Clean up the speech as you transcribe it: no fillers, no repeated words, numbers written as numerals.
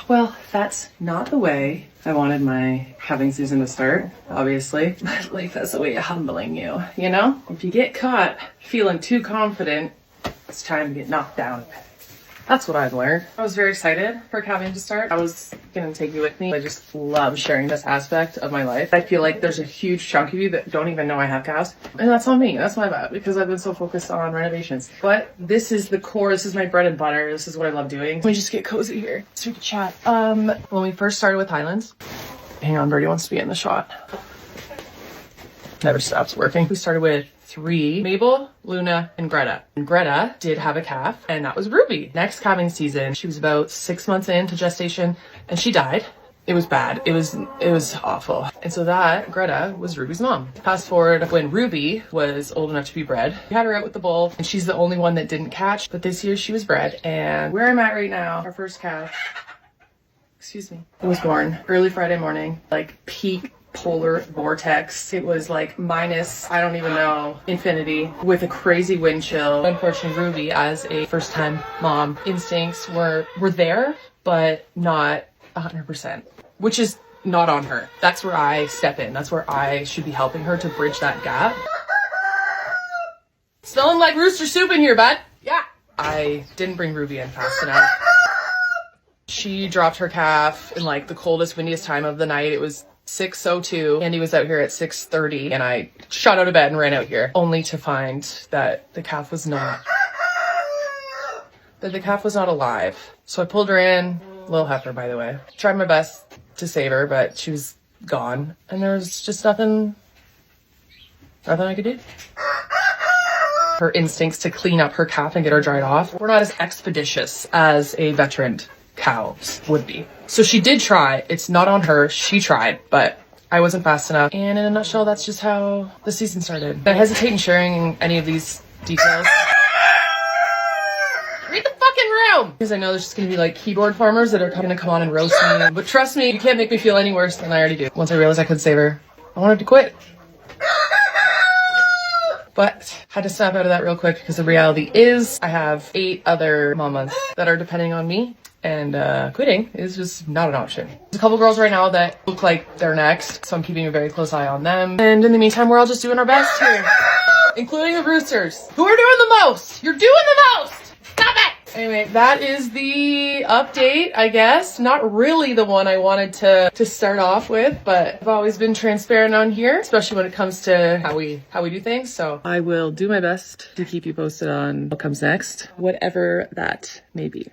Well, that's not the way I wanted my calving season to start, obviously. But life has a way of humbling you, you know? If you get caught feeling too confident, it's time to get knocked down a peg. That's what I've learned. I was very excited for calving to start. I was gonna take you with me. I just love sharing this aspect of my life. I feel like there's a huge chunk of you that don't even know I have calves. And that's on me, that's my bad, because I've been so focused on renovations. But this is the core, this is my bread and butter, this is what I love doing. Let me just get cozy here so we can chat. When we first started with Highlands, hang on, Birdie wants to be in the shot. Never stops working. We started with 3, Mabel, Luna, and Greta. And Greta did have a calf, and that was Ruby. Next calving season, she was about 6 months into gestation, and she died. It was bad. It was awful. And so that, Greta, was Ruby's mom. Fast forward when Ruby was old enough to be bred. We had her out with the bull, and she's the only one that didn't catch, but this year she was bred. And where I'm at right now, our first calf, excuse me, it was born early Friday morning, like peak polar vortex. It was like minus, I don't even know, infinity, with a crazy wind chill. Unfortunately, Ruby, as a first-time mom, instincts were there, but not 100%, which is not on her. That's where I step in. That's where I should be helping her to bridge that gap. Smelling like rooster soup in here, bud. Yeah. I didn't bring Ruby in fast enough. She dropped her calf in like the coldest, windiest time of the night. It was 6:02. Andy was out here at 6:30, and I shot out of bed and ran out here, only to find that the calf was not alive. So I pulled her in, little heifer, by the way. Tried my best to save her, but she was gone, and there was just nothing I could do. Her instincts to clean up her calf and get her dried off were not as expeditious as a veteran cows would be. So she did try. It's not on her. She tried, but I wasn't fast enough. And in a nutshell, that's just how the season started. I hesitate in sharing any of these details. Read the fucking room! Because I know there's just gonna be like keyboard farmers that are gonna come on and roast me. But trust me, you can't make me feel any worse than I already do. Once I realized I could save her, I wanted to quit. But had to snap out of that real quick because the reality is I have 8 other mamas that are depending on me. And quitting is just not an option. There's a couple girls right now that look like they're next, so I'm keeping a very close eye on them. And in the meantime, we're all just doing our best here, including the roosters, who are doing the most. You're doing the most. Stop it. Anyway, that is the update, I guess. Not really the one I wanted to start off with, but I've always been transparent on here, especially when it comes to how we do things. So I will do my best to keep you posted on what comes next, whatever that may be.